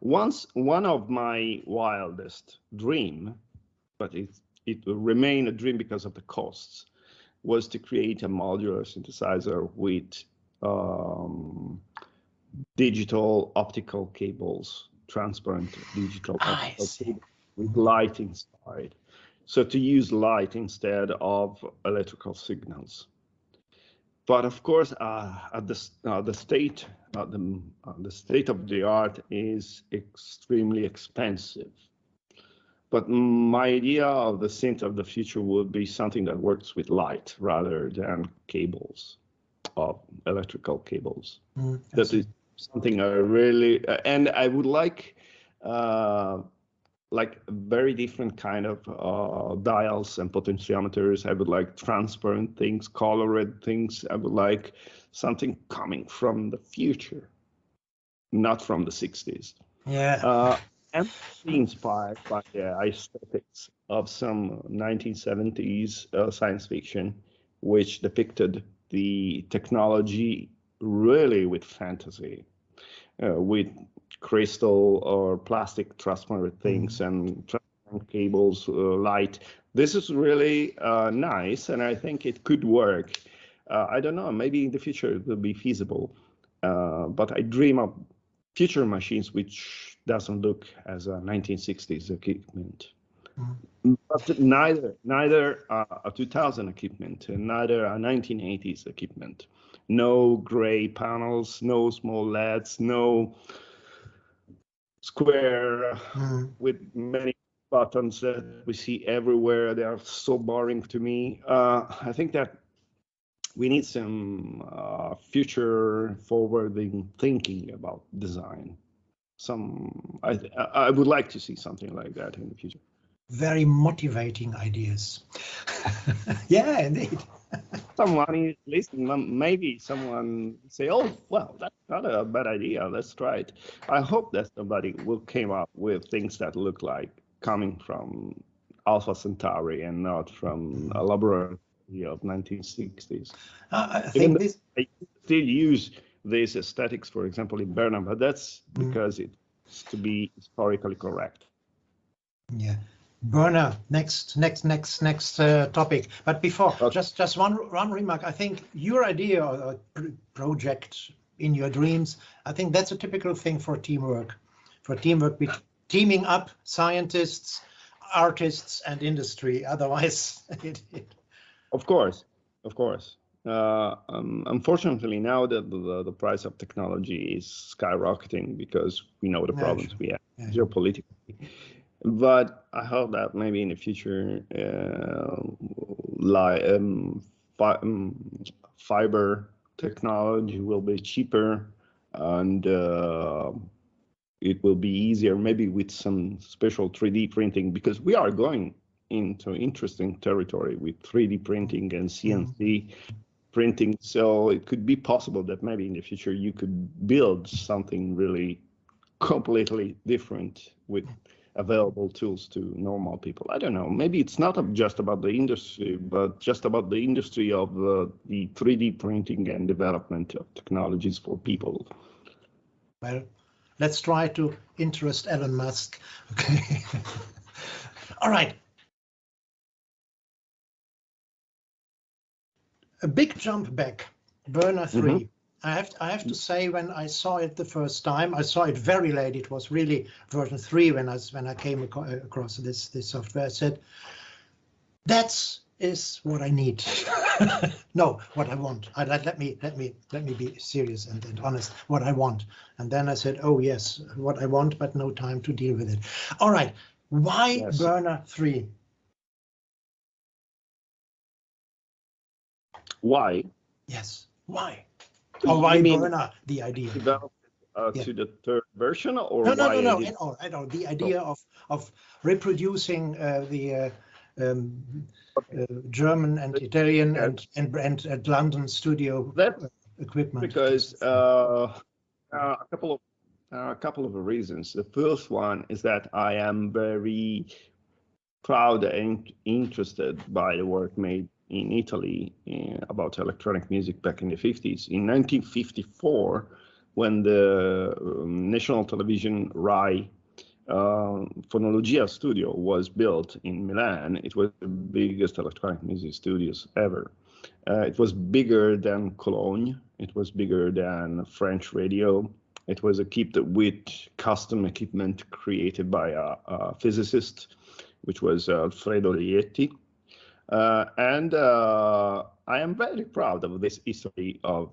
Once one of my wildest dream, but it will remain a dream because of the costs, was to create a modular synthesizer with digital optical cables, transparent digital optical cables with light inside. So to use light instead of electrical signals. But of course, the state of the art is extremely expensive. But my idea of the synth of the future would be something that works with light rather than cables, of electrical cables. That is something I really, and I would like a very different kind of dials and potentiometers. I would like transparent things, colored things. I would like something coming from the future, not from the 60s. Yeah. And be inspired by the aesthetics of some 1970s science fiction, which depicted the technology really with fantasy, with crystal or plastic transparent things and transparent cables, light. This is really nice, and I think it could work. I don't know, maybe in the future it will be feasible, but I dream of future machines which doesn't look as a 1960s equipment. But neither a 2000 equipment and neither a 1980s equipment. No gray panels, no small LEDs, no square with many buttons that we see everywhere. They are so boring to me. I think that we need some future forwarding thinking about design. I would like to see something like that in the future. Very motivating ideas. Yeah, indeed. Someone is listening, maybe someone say, oh, well, that's not a bad idea, let's try it. I hope that somebody will come up with things that look like coming from Alpha Centauri and not from a laboratory of 1960s. I think this... I still use these aesthetics, for example, in Berna, but that's because it's to be historically correct. Yeah. Berna, next topic. But before, just one remark. I think your idea or project in your dreams, I think that's a typical thing for teamwork. Teaming up scientists, artists, and industry. Otherwise, Of course. Unfortunately, now that the price of technology is skyrocketing because we know the problems we have geopolitically. But I hope that maybe in the future, fiber technology will be cheaper and it will be easier, maybe with some special 3D printing, because we are going into interesting territory with 3D printing and CNC printing. So it could be possible that maybe in the future you could build something really completely different with available tools to normal people. I don't know, maybe it's not just about the industry, but just about the industry of the 3D printing and development of technologies for people. Well, let's try to interest Elon Musk. Okay. All right. A big jump back, Berna 3. I have to say, when I saw it the first time, I saw it very late. It was really version 3 when I came across this software. I said, that is what I need. No, what I want. Let me be serious and honest. What I want. And then I said, oh yes, what I want, but no time to deal with it. All right. Why Berna 3? Why? Yes. Why? Or why Berna, the idea? Developed to the third version, or no, I know the idea of reproducing the German and Italian and London studio equipment. Because a couple of reasons. The first one is that I am very proud and interested by the work made in Italy about electronic music back in the 50s. In 1954, when the national television RAI Phonologia studio was built in Milan. It was the biggest electronic music studios ever. It was bigger than Cologne. It was bigger than French radio. It was equipped with custom equipment created by a physicist, which was Alfredo Lietti. And I am very proud of this history of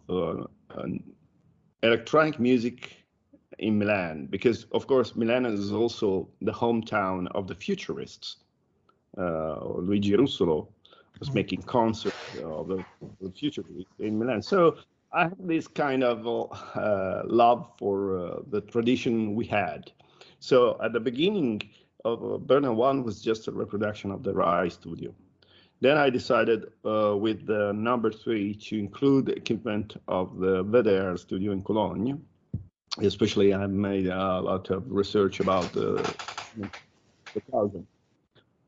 electronic music in Milan, because of course Milan is also the hometown of the futurists. Luigi Russolo was making concerts of the futurists in Milan. So I have this kind of love for the tradition we had. So at the beginning of Berna 1 was just a reproduction of the RAI studio. Then I decided with the number 3 to include the equipment of the VDR studio in Cologne. Especially, I made a lot of research about the thousand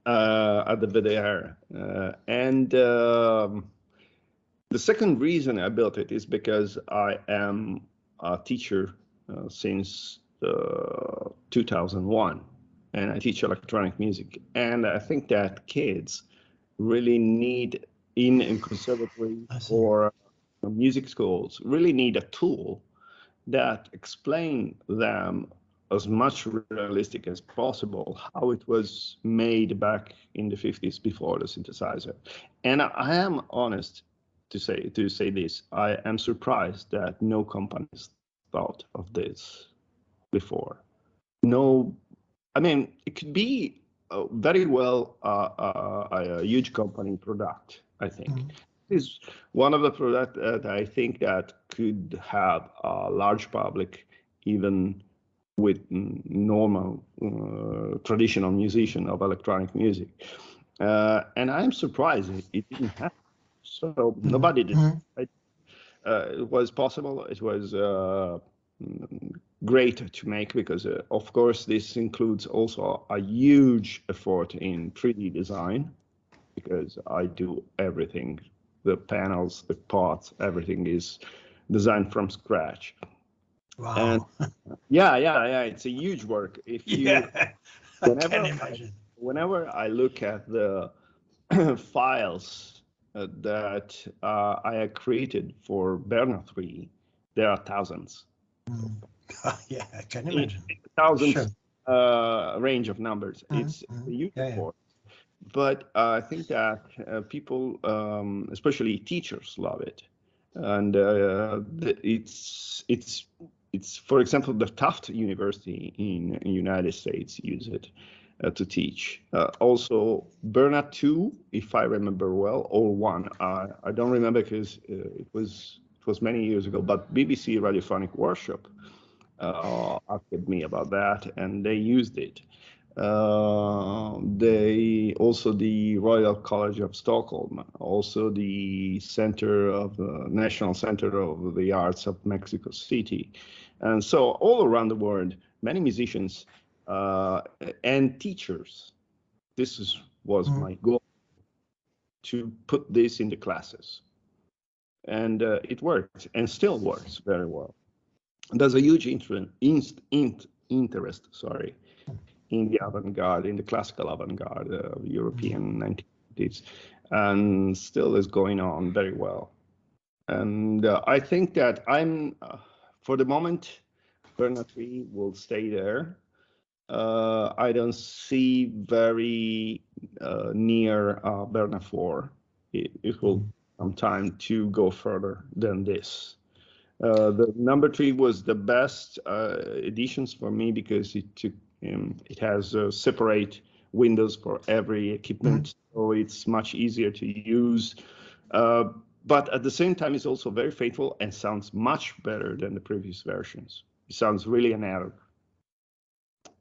at the VDR. And the second reason I built it is because I am a teacher since 2001, and I teach electronic music. And I think that kids really need, in conservatory or music schools, really need a tool that explain them as much realistic as possible how it was made back in the 50s before the synthesizer. And I am honest to say this, I am surprised that no companies thought of this before. No, I mean, it could be very well a huge company product, I think. Is one of the products that I think that could have a large public, even with normal traditional musician of electronic music. And I'm surprised it didn't happen. So nobody did. Right? It was possible. It was great to make because, of course, this includes also a huge effort in 3D design, because I do everything. The panels, the parts, everything is designed from scratch. Wow. And yeah, it's a huge work. If you, whenever I look at the files that I have created for Berna 3, there are thousands. Yeah, I can imagine. Thousands range of numbers. It's a huge effort. But I think that people, especially teachers, love it, and it's for example, the Tufts University in the United States use it to teach. Also, Berna 2, if I remember well, or 1, I don't remember because it was many years ago. But BBC Radiophonic Workshop asked me about that, and they used it. They also the Royal College of Stockholm, also the National Center of the Arts of Mexico City, and so all around the world, many musicians and teachers. This was my goal, to put this in the classes, and it worked and still works very well. There's a huge interest. Sorry. In the avant-garde, in the classical avant-garde of European 1980s, and still is going on very well. And I think that for the moment, Berna 3 will stay there. I don't see very near Berna 4. It will some time to go further than this. The number 3 was the best editions for me because it has separate windows for every equipment, so it's much easier to use. But at the same time, it's also very faithful and sounds much better than the previous versions. It sounds really analog.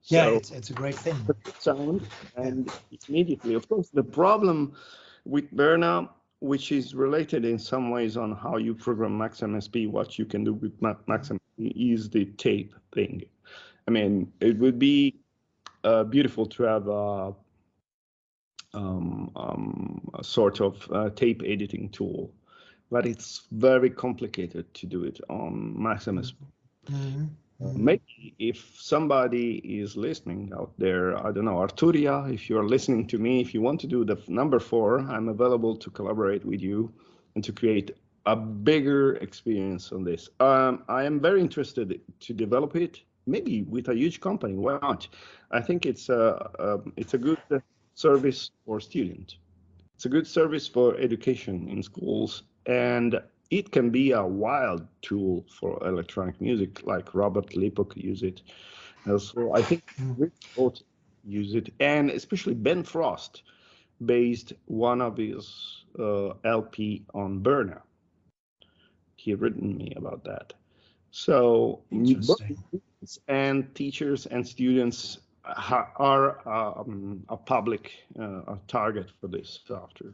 Yeah, so it's a great thing. Sound, and immediately, of course, the problem with Berna, which is related in some ways on how you program Maxim SP, what you can do with Maxim SP, is the tape thing. I mean, it would be beautiful to have a sort of tape editing tool, but it's very complicated to do it on Maxim SP. Maybe if somebody is listening out there, I don't know, Arturia, if you're listening to me, if you want to do the number 4, I'm available to collaborate with you and to create a bigger experience on this. I am very interested to develop it, maybe with a huge company. Why not? I think it's a good service for students. It's a good service for education in schools, and it can be a wild tool for electronic music, like Robert Lipok use it. So I think we both use it, and especially Ben Frost based one of his LP on Berna. He written me about that. So and teachers and students are a public a target for this software.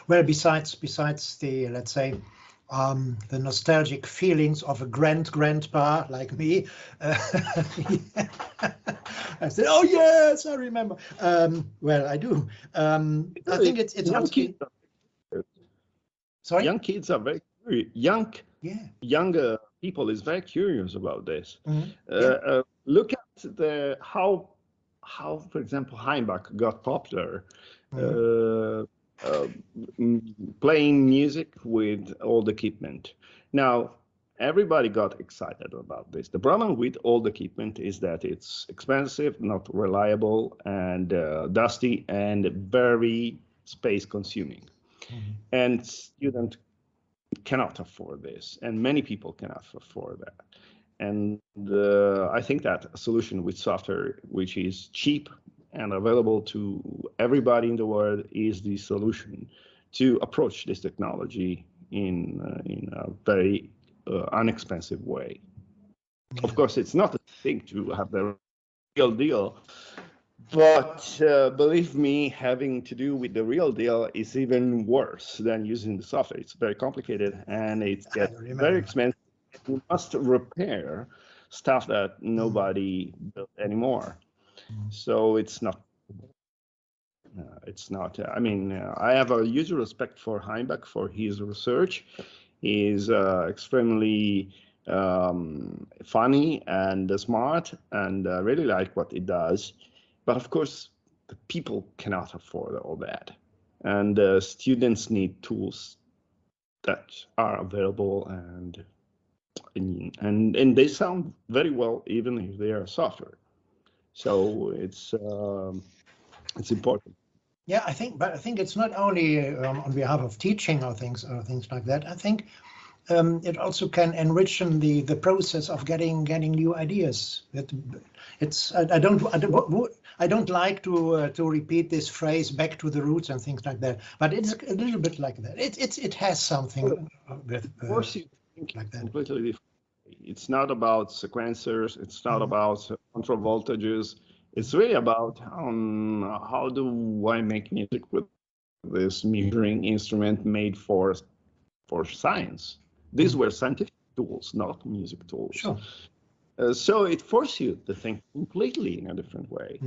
Well, besides the, let's say, the nostalgic feelings of a grandpa like me, I said, "Oh yes, I remember." Well, I do. I think it's young kids. Sorry, young kids are very young. Yeah, younger people is very curious about this. Look at how, for example, Heimbach got popular. Playing music with old equipment. Now, everybody got excited about this. The problem with old equipment is that it's expensive, not reliable, and dusty, and very space consuming. And students cannot afford this, and many people cannot afford that. And I think that a solution with software, which is cheap and available to everybody in the world, is the solution to approach this technology in a very inexpensive way. Of course, it's not a thing to have the real deal, but believe me, having to do with the real deal is even worse than using the software. It's very complicated and it gets very expensive. You must repair stuff that nobody built anymore. So it's not. I mean, I have a huge respect for Heimbach for his research. He's extremely funny and smart, and I really like what he does. But of course, the people cannot afford all that, and students need tools that are available, and they sound very well even if they are software. So it's important. Yeah, I think it's not only on behalf of teaching or things like that. I think it also can enrich the process of getting new ideas. I don't like to repeat this phrase "back to the roots" and things like that, but it's a little bit like that. It has something with like that. Completely different. It's not about sequencers. It's not about control voltages. It's really about how do I make music with this measuring instrument made for science. These were scientific tools, not music tools. Sure. So it forces you to think completely in a different way.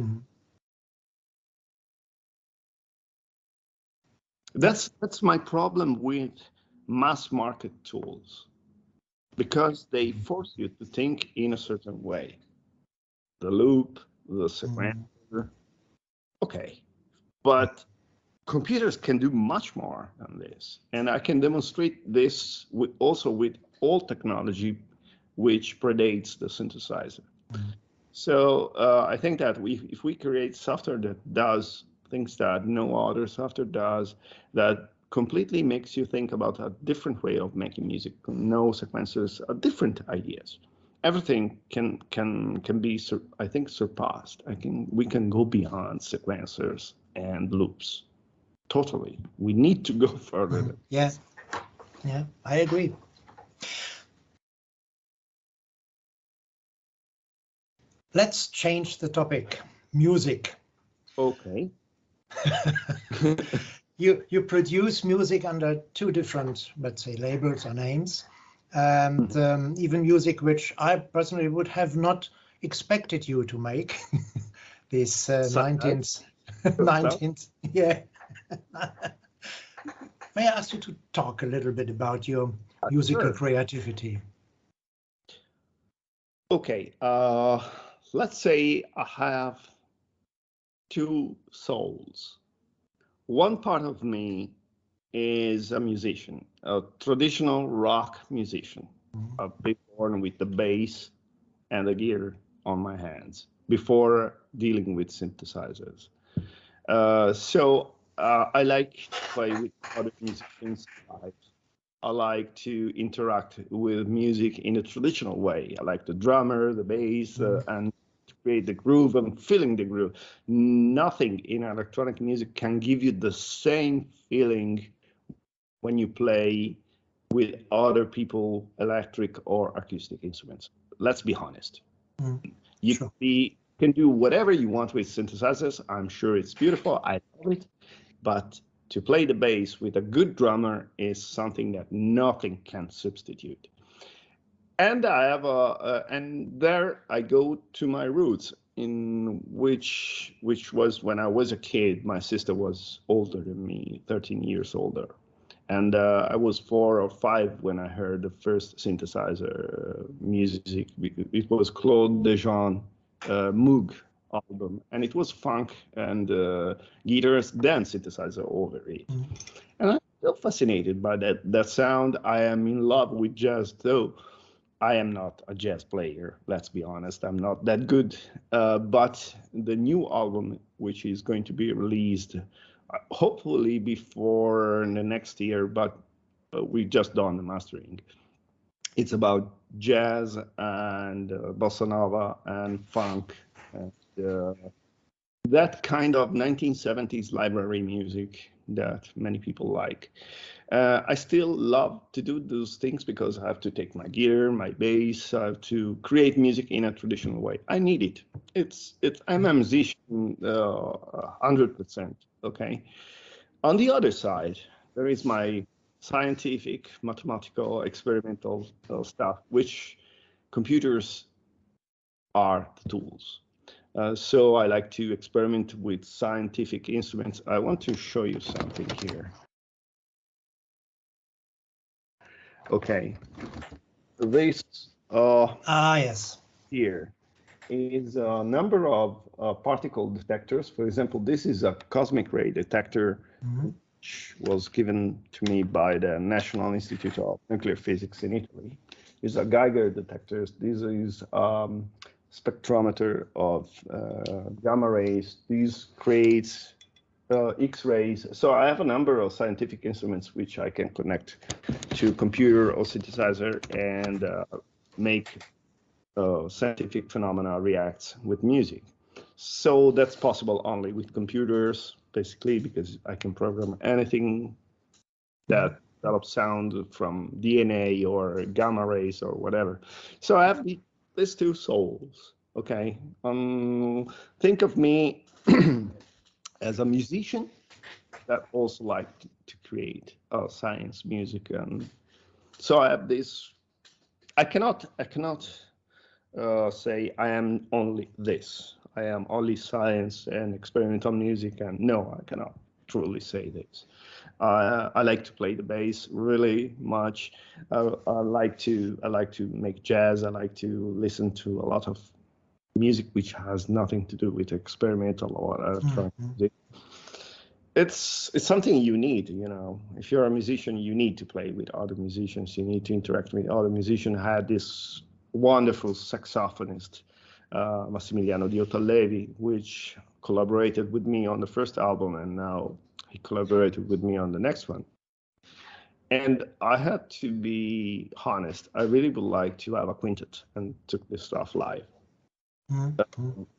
That's my problem with mass market tools, because they force you to think in a certain way. The loop, the sequencer, okay, but computers can do much more than this, and I can demonstrate this also with old technology which predates the synthesizer. So I think that if we create software that does things that no other software does, that completely makes you think about a different way of making music, no sequencers, different ideas. Everything can be, I think, surpassed. We can go beyond sequencers and loops. Totally, we need to go further. Yeah, I agree. Let's change the topic. Music. Okay. You produce music under 2 different, let's say, labels or names, and even music which I personally would have not expected you to make. This 19th, yeah. May I ask you to talk a little bit about your musical creativity? Okay, let's say I have two souls. One part of me is a musician, a traditional rock musician. I've been born with the bass and the gear on my hands before dealing with synthesizers. So I like to play with other musicians. I like to interact with music in a traditional way. I like the drummer, the bass, and to create the groove. I'm feeling the groove. Nothing in electronic music can give you the same feeling when you play with other people, electric or acoustic instruments. Let's be honest. You Sure. can do whatever you want with synthesizers. I'm sure it's beautiful. I love it. But to play the bass with a good drummer is something that nothing can substitute. And I have and there I go to my roots, in which was when I was a kid. My sister was older than me, 13 years older, and I was 4 or 5 when I heard the first synthesizer music. It was Claude Dejean Moog album, and it was funk and guitars, then synthesizer over it. And I'm still fascinated by that sound. I am in love with jazz, though I am not a jazz player. Let's be honest, I'm not that good. But the new album, which is going to be released, hopefully before the next year, but we just done the mastering. It's about jazz and bossa nova and funk and that kind of 1970s library music that many people like. I still love to do those things because I have to take my gear, my bass, I have to create music in a traditional way. I need it. I'm a musician, 100%. Okay. On the other side, there is my scientific, mathematical, experimental stuff, which computers are the tools. So I like to experiment with scientific instruments. I want to show you something here. Okay, this yes. here is a number of particle detectors. For example, this is a cosmic ray detector, which was given to me by the National Institute of Nuclear Physics in Italy. These are Geiger detectors. This is spectrometer of gamma rays. These creates X-rays. So I have a number of scientific instruments which I can connect to computer or synthesizer and make scientific phenomena react with music. So that's possible only with computers, basically, because I can program anything that develops sound from DNA or gamma rays or whatever. So I have these two souls. Okay, think of me as a musician that also like to create science music, and so I have this. I cannot say I am only this. I am only science and experimental music, and no, I cannot truly say this. I like to play the bass really much. I like to make jazz. I like to listen to a lot of music which has nothing to do with experimental or electronic music. It's something you need, you know. If you're a musician, you need to play with other musicians. You need to interact with other musicians. I had this wonderful saxophonist, Massimiliano Diotallevi, which collaborated with me on the first album, and now he collaborated with me on the next one. And I had to be honest, I really would like to have a quintet and took this stuff live.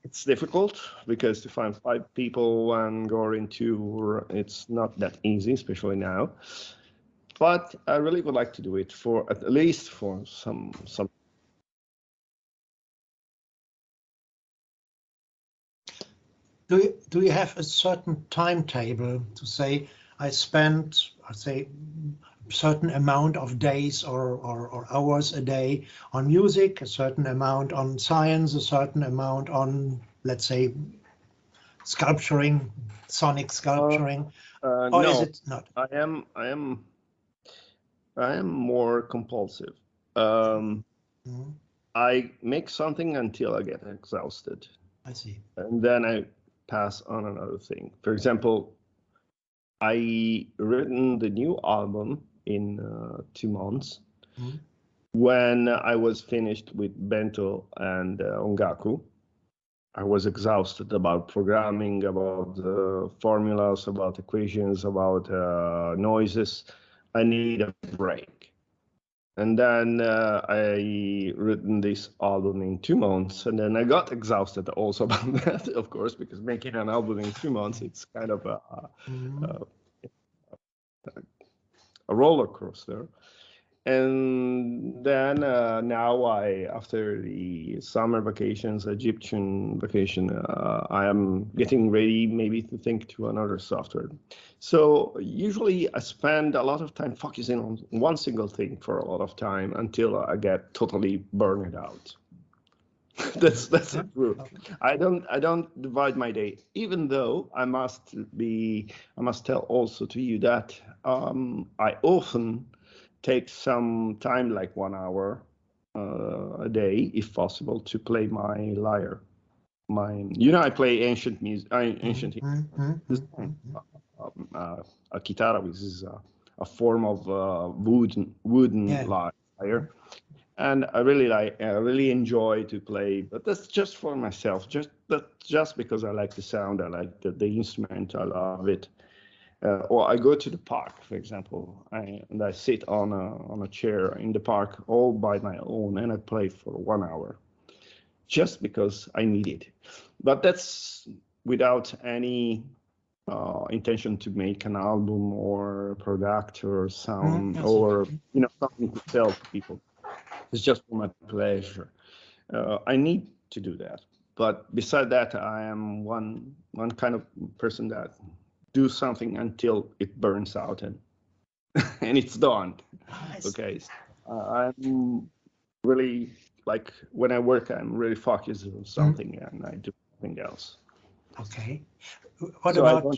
It's difficult because to find 5 people and go into it's not that easy, especially now. But I really would like to do it for at least for some. Do you have a certain timetable to say I spend, I'd say, a certain amount of days or hours a day on music, a certain amount on science, a certain amount on, let's say, sculpturing, sonic sculpturing, or No, is it not? I am more compulsive. I make something until I get exhausted, I see. and then I pass on another thing. For example, I written the new album in 2 months. Mm-hmm. When I was finished with Bento and Ongaku, I was exhausted about programming, about formulas, about equations, about noises. I need a break. And then I written this album in 2 months, and then I got exhausted also about that, of course, because making an album in 2 months, it's kind of a roller coaster. And then now after the summer vacations, Egyptian vacation, I am getting ready maybe to think to another software. So usually I spend a lot of time focusing on one single thing for a lot of time until I get totally burned out. that's the truth. I don't divide my day, even though I must tell also to you that I often take some time, like 1 hour a day, if possible, to play my lyre. I play ancient music, ancient a guitar, which is a form of wooden lyre. And I really enjoy to play, but that's just for myself, just because I like the sound, I like the instrument, I love it. Or I go to the park, for example, and I sit on a chair in the park all by my own, and I play for 1 hour, just because I need it. But that's without any intention to make an album or a product or sound or something to sell to people. It's just for my pleasure. I need to do that. But beside that, I am one kind of person that do something until it burns out and and it's done. Okay. I'm really, like, when I work, I'm really focused on something and I do something else. Okay. What about?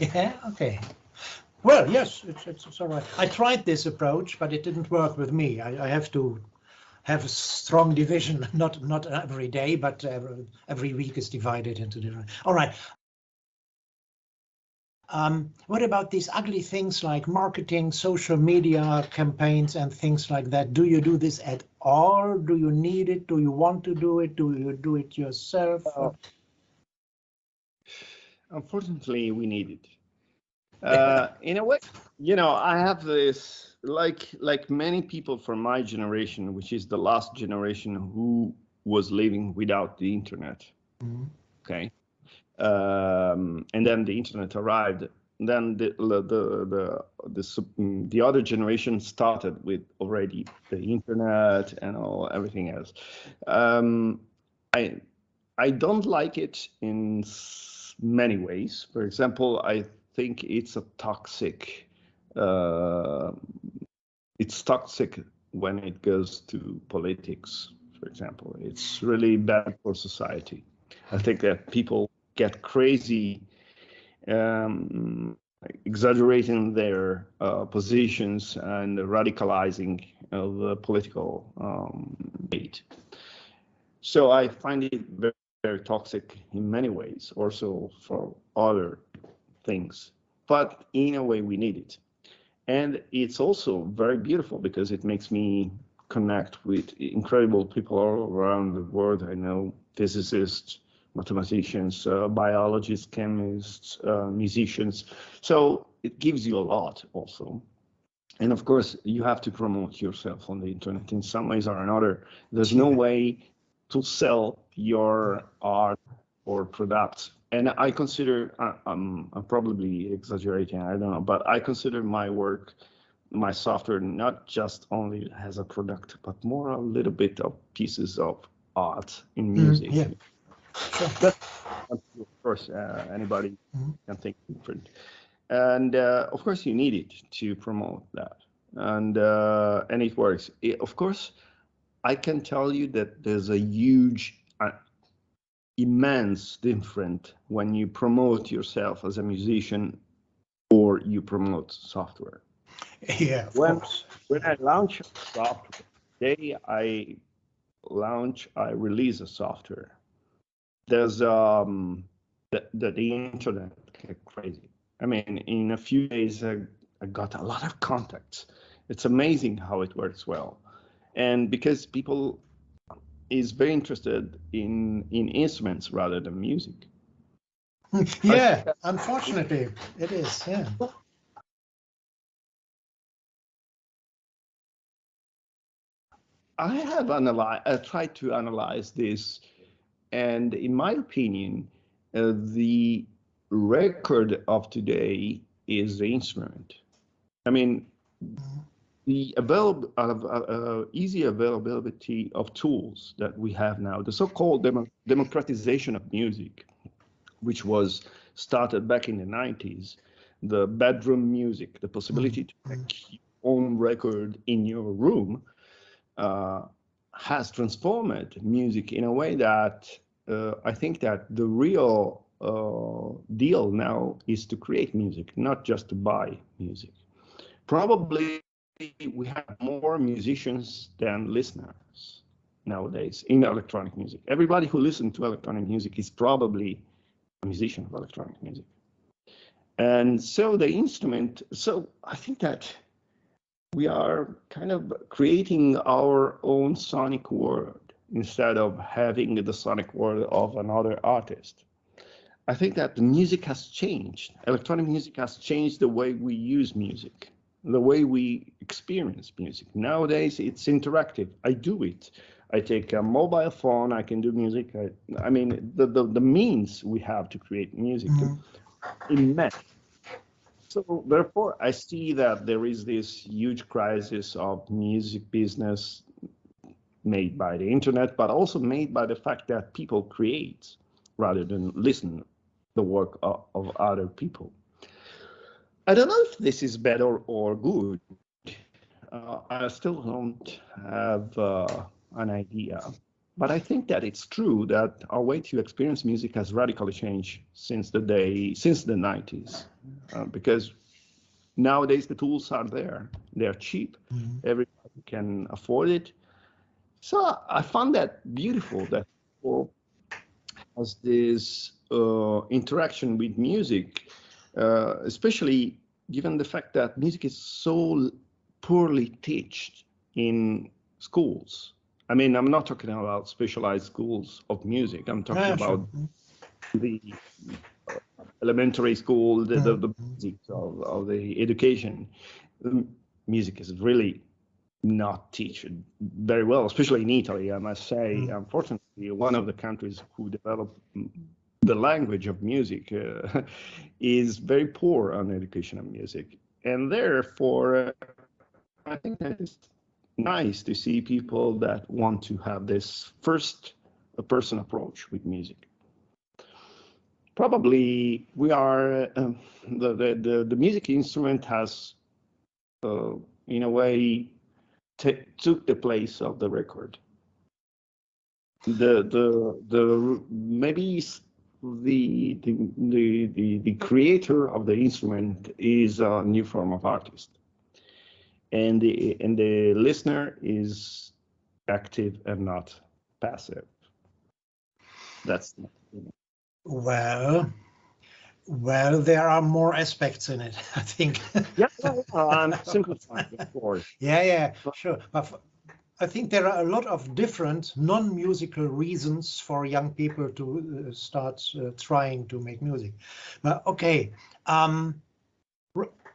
Yeah. Okay. Well, yes, it's all right. I tried this approach, but it didn't work with me. I have to have a strong division, not every day, but every week is divided into different. All right. What about these ugly things like marketing, social media campaigns and things like that? Do you do this at all? Do you need it? Do you want to do it? Do you do it yourself? Unfortunately, we need it. In a way, I have this, like many people from my generation, which is the last generation who was living without the internet. Mm-hmm. Okay. And then the internet arrived. Then the other generation started with already the internet and everything else. I don't like it in many ways. For example, I think it's a toxic. It's toxic when it goes to politics. For example, it's really bad for society. I think that people get crazy, exaggerating their positions and radicalizing the political debate. So I find it very, very toxic in many ways, also for other things. But in a way, we need it. And it's also very beautiful because it makes me connect with incredible people all around the world. I know physicists, mathematicians, biologists, chemists, musicians. So it gives you a lot also. And of course, you have to promote yourself on the internet in some ways or another. There's no way to sell your art or products. And I consider, I'm probably exaggerating, I don't know, but I consider my work, my software, not just only as a product, but more a little bit of pieces of art in music. Yeah. Sure. Of course, anybody can think different. And of course, you need it to promote that. And it works. Of course, I can tell you that there's a huge, immense difference when you promote yourself as a musician or you promote software. Yeah, of course. When I launch software, day I release a software. There's the internet get crazy. I mean, in a few days, I got a lot of contacts. It's amazing how it works well, and because people is very interested in instruments rather than music. Yeah, unfortunately, it is. Yeah. I have tried to analyze this, and in my opinion, the record of today is the instrument. I mean, the easy availability of tools that we have now, the so-called democratization of music, which was started back in the 90s, the bedroom music, the possibility to make your own record in your room, has transformed music in a way that I think that the real deal now is to create music, not just to buy music. Probably we have more musicians than listeners nowadays in electronic music. Everybody who listens to electronic music is probably a musician of electronic music. And so the instrument, so I think that we are kind of creating our own sonic world instead of having the sonic world of another artist. I think that the music has changed. Electronic music has changed the way we use music, the way we experience music. Nowadays, it's interactive. I do it. I take a mobile phone, I can do music. I mean, the means we have to create music immense. So therefore, I see that there is this huge crisis of music business made by the internet, but also made by the fact that people create rather than listen the work of other people. I don't know if this is better or good. I still don't have an idea. But I think that it's true that our way to experience music has radically changed since the 90s, because nowadays the tools are there. They're cheap. Everybody can afford it. So I found that beautiful that people has this interaction with music, especially given the fact that music is so poorly taught in schools. I mean, I'm not talking about specialized schools of music. I'm talking about the elementary school, the basics of the education. Music is really not taught very well, especially in Italy, I must say. Unfortunately, one of the countries who developed the language of music is very poor on education of music. And therefore, I think that it's nice to see people that want to have this first person approach with music. Probably we are, the music instrument has, in a way, took the place of the record. Maybe the creator of the instrument is a new form of artist, and the listener is active and not passive. That's well, there are more aspects in it, I think. Yeah, I'm simplifying, of course. Yeah, sure. But I think there are a lot of different non-musical reasons for young people to start trying to make music. But okay,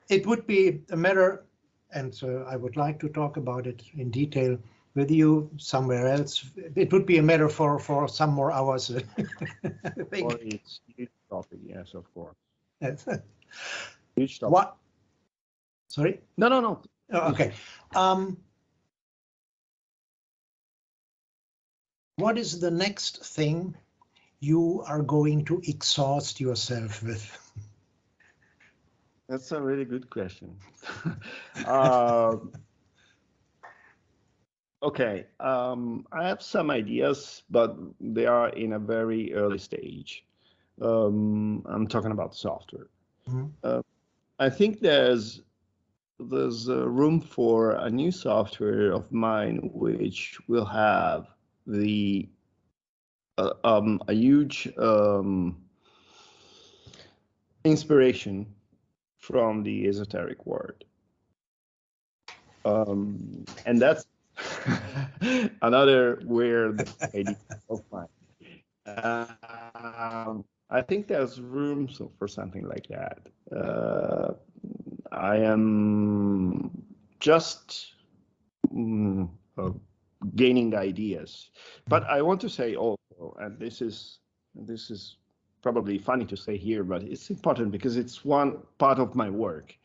it would be a matter, and I would like to talk about it in detail with you somewhere else. It would be a matter for some more hours. I think. Well, it's a huge topic, yes, of course. Yes. Huge topic. What? Sorry? No. Oh, okay. What is the next thing you are going to exhaust yourself with? That's a really good question. Okay, I have some ideas, but they are in a very early stage. I'm talking about software. I think there's room for a new software of mine, which will have a huge inspiration from the esoteric world. And that's another weird idea of mine. I think there's room for something like that. I am just gaining ideas, but I want to say also, and this is probably funny to say here, but it's important because it's one part of my work.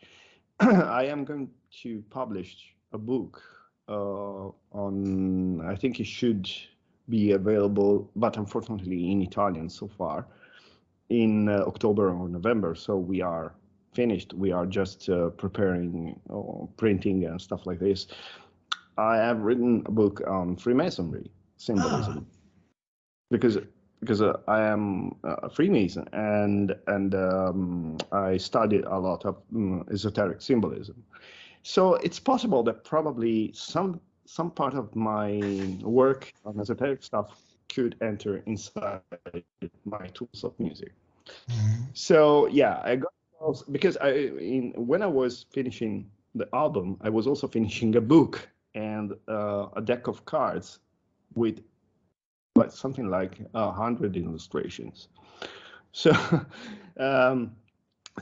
I am going to publish a book on, I think it should be available, but unfortunately in Italian so far, in October or November. So we are finished. We are just preparing printing and stuff like this. I have written a book on Freemasonry symbolism because I am a Freemason and I studied a lot of esoteric symbolism. So it's possible that probably some part of my work on esoteric stuff could enter inside my tools of music. So yeah, I got those because when I was finishing the album, I was also finishing a book and a deck of cards with something like 100 illustrations. So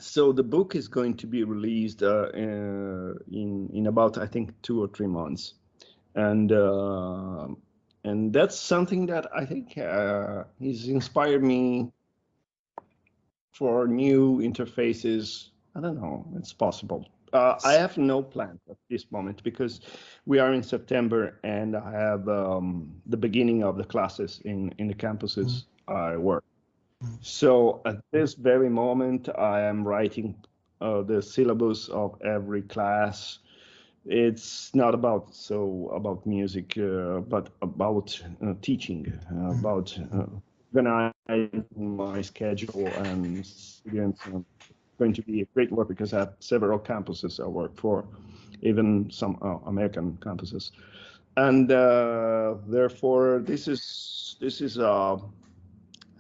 so the book is going to be released in about, I think, 2 or 3 months, and that's something that I think has inspired me for new interfaces. I don't know, it's possible. I have no plans at this moment because we are in September and I have the beginning of the classes in the campuses I work. So at this very moment, I am writing the syllabus of every class. It's not about music, but about teaching, about organizing my schedule and students. Going to be a great work because I have several campuses I work for, even some American campuses, and therefore this is a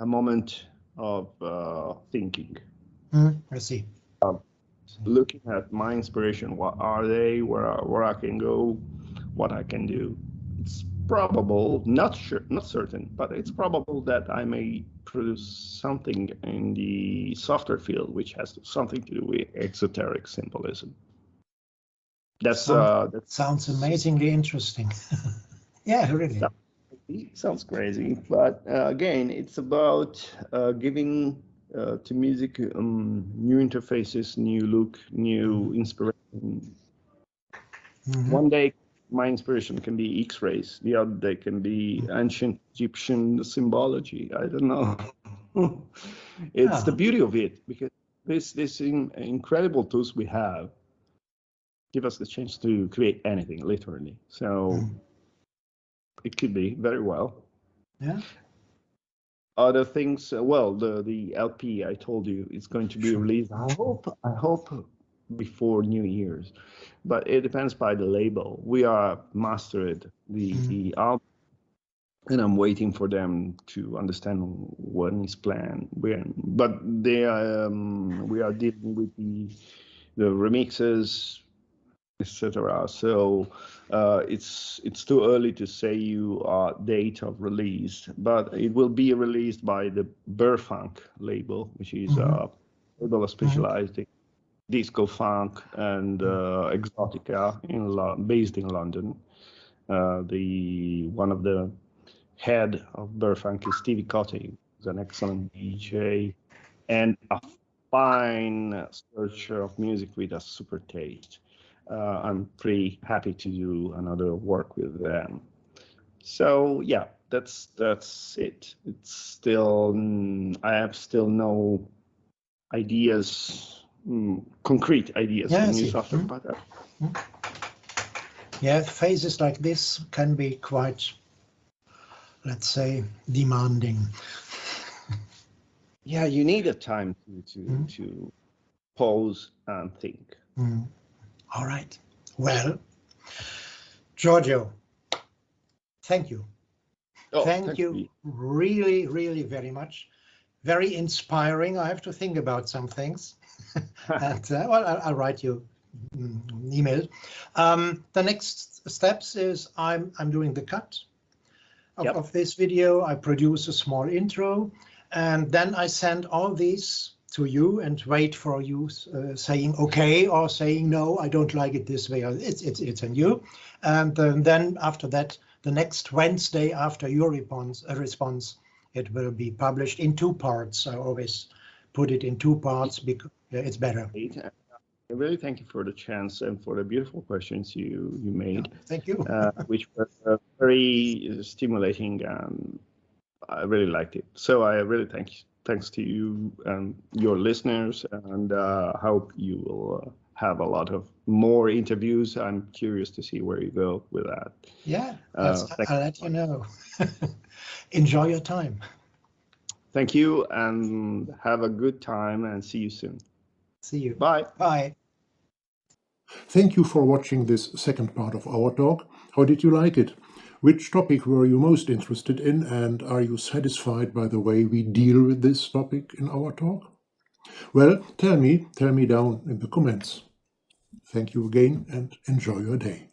moment of thinking. I see. Looking at my inspiration, what are they? Where I can go, what I can do. It's probable, not certain, but it's probable that I may produce something in the software field which has something to do with exoteric symbolism. That sounds amazingly interesting. Yeah, really. Sounds crazy, but again, it's about giving to music new interfaces, new look, new inspiration. One day my inspiration can be X-rays, the other day can be ancient Egyptian symbology. I don't know. It's the beauty of it, because this incredible tools we have give us the chance to create anything, literally. So it could be very well. Yeah. Other things, well, the LP I told you is going to be released. I hope before New Year's, but it depends by the label. We are mastered the album, and I'm waiting for them to understand when is planned. But we are dealing with the remixes, etc. So it's too early to say you date of release, but it will be released by the Burfunk label, which is a label specialized in disco funk and exotica based in London. One of the head of Burfunk is Stevie Cotting, who's an excellent DJ and a fine searcher of music with a super taste. I'm pretty happy to do another work with them. So yeah, that's it. It's still I have still no ideas, concrete ideas for new software, but yeah, phases like this can be quite, let's say, demanding. Yeah, you need a time to pause and think. All right. Well, Giorgio, thank you. Oh, Thank you really, really very much. Very inspiring. I have to think about some things. And well, I'll write you an email. The next steps is I'm doing the cut of this video. I produce a small intro, and then I send all these to you and wait for you saying okay or saying no, I don't like it this way. Or it's on you. And then after that, the next Wednesday after your response, it will be published in 2 parts. I always put it in 2 parts because it's better. I really thank you for the chance and for the beautiful questions you made. Yeah, thank you. Which were very stimulating. I really liked it. So I really thanks to you and your listeners, and hope you will have a lot of more interviews. I'm curious to see where you go with that. Yeah, I'll let you know. Enjoy your time. Thank you, and have a good time, and see you soon. See you. Bye. Bye. Thank you for watching this second part of our talk. How did you like it? Which topic were you most interested in, and are you satisfied by the way we deal with this topic in our talk? Well, tell me down in the comments. Thank you again and enjoy your day.